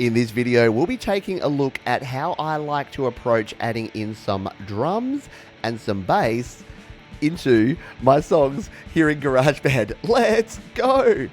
In this video, we'll be taking a look at how I like to approach adding in some drums and some bass into my songs here in GarageBand. Let's go!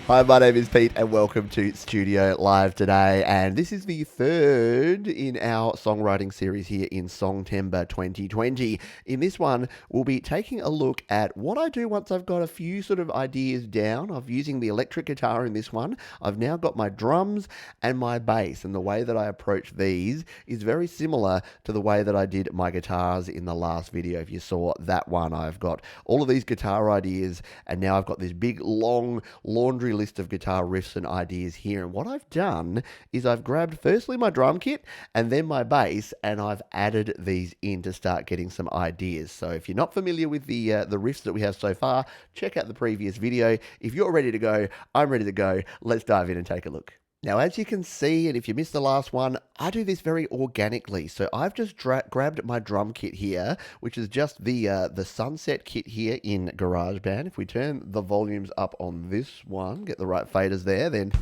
Hi, my name is Pete and welcome to Studio Live today, and this is the third in our songwriting series here in Songtember 2020. In this one, we'll be taking a look at what I do once I've got a few sort of ideas down. I'm using the electric guitar in this one. I've now got my drums and my bass, and the way that I approach these is very similar to the way that I did my guitars in the last video. If you saw that one, I've got all of these guitar ideas, and now I've got this big, long laundry list of guitar riffs and ideas here. And what I've done is I've grabbed firstly my drum kit and then my bass, and I've added these in to start getting some ideas. So if you're not familiar with the riffs that we have so far, check out the previous video. If you're ready to go, I'm ready to go. Let's dive in and take a look. Now, as you can see, and if you missed the last one, I do this very organically. So I've just grabbed my drum kit here, which is just the Sunset kit here in GarageBand. If we turn the volumes up on this one, get the right faders there, then...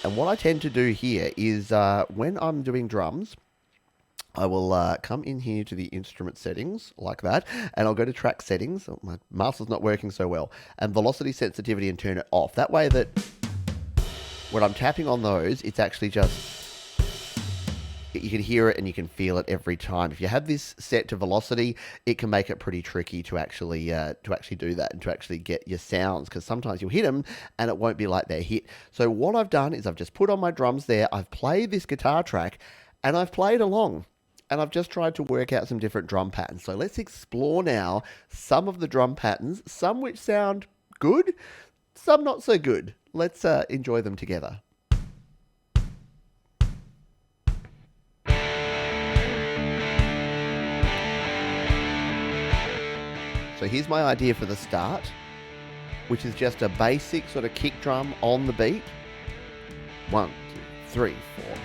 And what I tend to do here is when I'm doing drums, I will come in here to the instrument settings like that, and I'll go to track settings. Oh, my master's not working so well, and velocity sensitivity, and turn it off. That way that when I'm tapping on those, it's actually just, you can hear it and you can feel it every time. If you have this set to velocity, it can make it pretty tricky to actually do that and to actually get your sounds, because sometimes you'll hit them and it won't be like they're hit. So what I've done is I've just put on my drums there, I've played this guitar track, and I've played along. And I've just tried to work out some different drum patterns. So let's explore now some of the drum patterns, some which sound good, some not so good. Let's enjoy them together. So here's my idea for the start, which is just a basic sort of kick drum on the beat. 1, 2, 3, 4.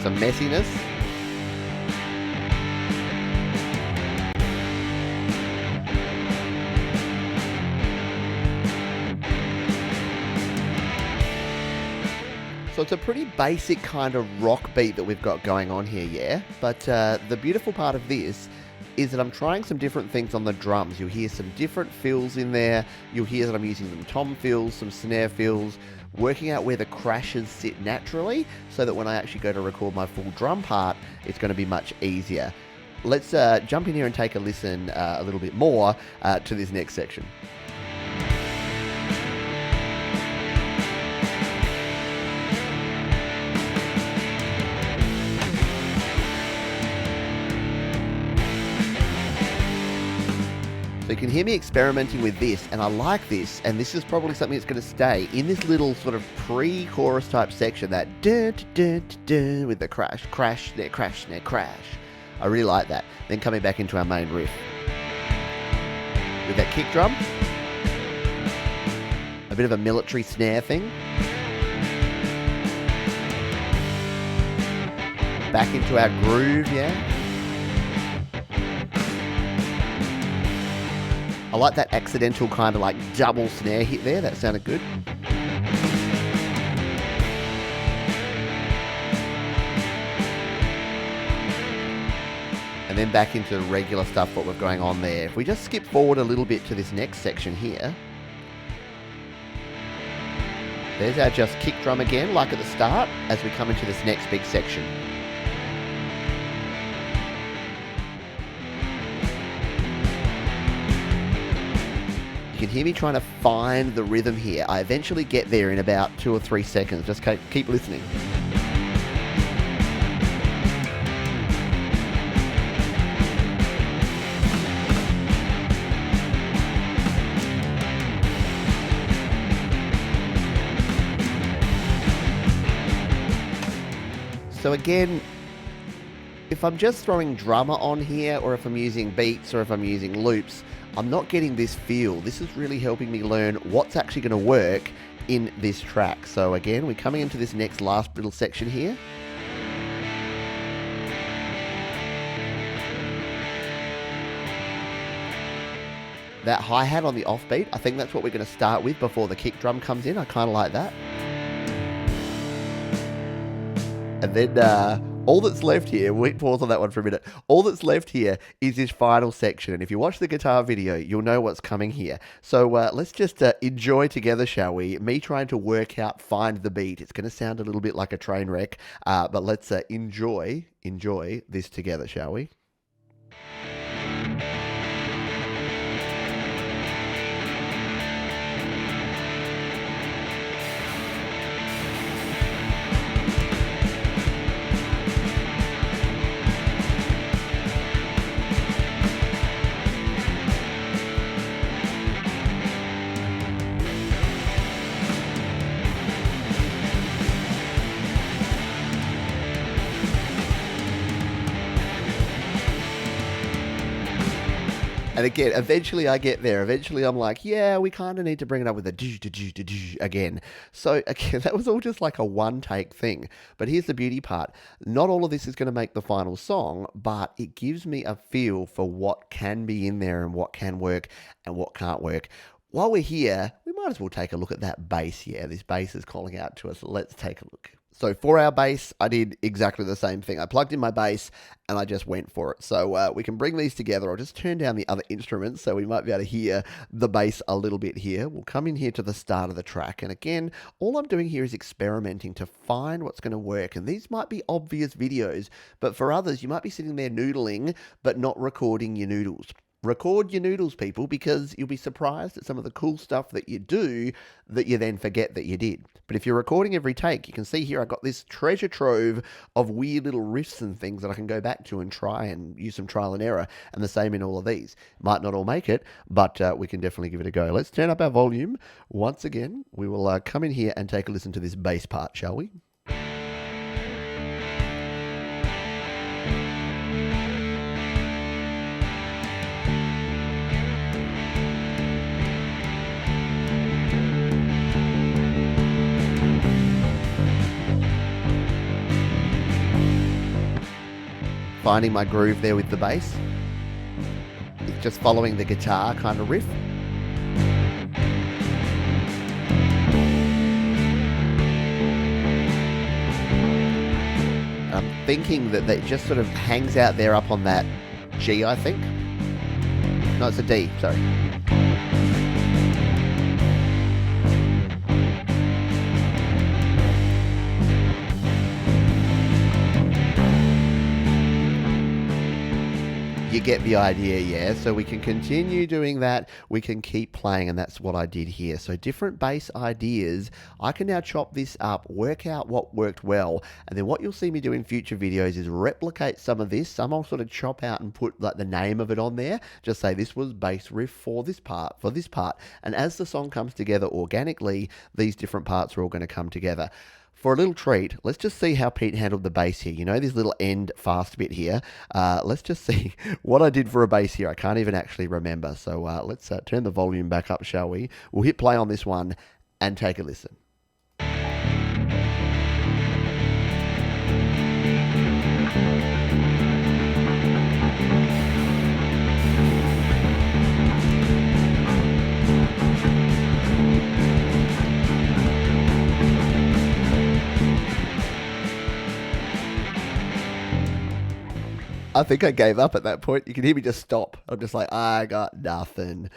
Some messiness. So it's a pretty basic kind of rock beat that we've got going on here, yeah? But the beautiful part of this is that I'm trying some different things on the drums. You'll hear some different fills in there. You'll hear that I'm using some tom fills, some snare fills, working out where the crashes sit naturally so that when I actually go to record my full drum part, it's going to be much easier. Let's jump in here and take a listen a little bit more to this next section. So you can hear me experimenting with this, and I like this, and this is probably something that's going to stay in this little sort of pre-chorus type section, that dun, dun, dun, dun, with the crash, crash, snare, crash, snare, crash. I really like that. Then coming back into our main riff with that kick drum, a bit of a military snare thing, back into our groove, yeah. I like that accidental kind of like double snare hit there. That sounded good. And then back into regular stuff, what we're going on there. If we just skip forward a little bit to this next section here. There's our just kick drum again, like at the start, as we come into this next big section. You can hear me trying to find the rhythm here. I eventually get there in about 2 or 3 seconds. Just keep listening. So again, if I'm just throwing drummer on here, or if I'm using beats, or if I'm using loops, I'm not getting this feel. This is really helping me learn what's actually going to work in this track. So again, we're coming into this next last little section here. That hi-hat on the offbeat, I think that's what we're going to start with before the kick drum comes in. I kind of like that. And then all that's left here, we pause on that one for a minute. All that's left here is this final section. And if you watch the guitar video, you'll know what's coming here. So let's just enjoy together, shall we? Me trying to work out, find the beat. It's going to sound a little bit like a train wreck, but let's enjoy this together, shall we? And again, eventually I get there. Eventually I'm like, yeah, we kind of need to bring it up with a again. So again, that was all just like a one-take thing. But here's the beauty part. Not all of this is going to make the final song, but it gives me a feel for what can be in there and what can work and what can't work. While we're here, we might as well take a look at that bass. Yeah, this bass is calling out to us. Let's take a look. So for our bass, I did exactly the same thing. I plugged in my bass and I just went for it. So we can bring these together. I'll just turn down the other instruments so we might be able to hear the bass a little bit here. We'll come in here to the start of the track. And again, all I'm doing here is experimenting to find what's going to work. And these might be obvious videos, but for others, you might be sitting there noodling, but not recording your noodles. Record your noodles, people, because you'll be surprised at some of the cool stuff that you do that you then forget that you did. But if you're recording every take, you can see here I've got this treasure trove of weird little riffs and things that I can go back to and try and use some trial and error. And the same in all of these. Might not all make it, but we can definitely give it a go. Let's turn up our volume. Once again, we will come in here and take a listen to this bass part, shall we? Finding my groove there with the bass. It's just following the guitar kind of riff. I'm thinking that it just sort of hangs out there up on that G, I think. No, it's a D, sorry. You get the idea, yeah? So we can continue doing that. We can keep playing, and that's what I did here. So different bass ideas. I can now chop this up, work out what worked well, and then what you'll see me do in future videos is replicate some of this. Some I'll sort of chop out and put like the name of it on there. Just say this was bass riff for this part, And as the song comes together organically, these different parts are all going to come together. For a little treat, let's just see how Pete handled the bass here. You know this little end fast bit here? Let's just see what I did for a bass here. I can't even actually remember. So let's turn the volume back up, shall we? We'll hit play on this one and take a listen. I think I gave up at that point. You can hear me just stop. I'm just like, I got nothing.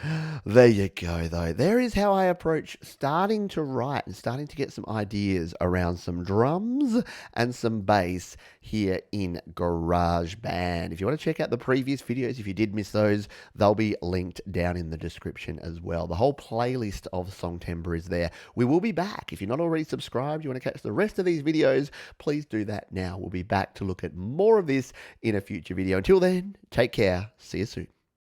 There you go, though. There is how I approach starting to write and starting to get some ideas around some drums and some bass here in GarageBand. If you want to check out the previous videos, if you did miss those, they'll be linked down in the description as well. The whole playlist of Songtember is there. We will be back. If you're not already subscribed, you want to catch the rest of these videos, please do that now. We'll be back to look at more of this in a future video. Until then, take care. See you soon.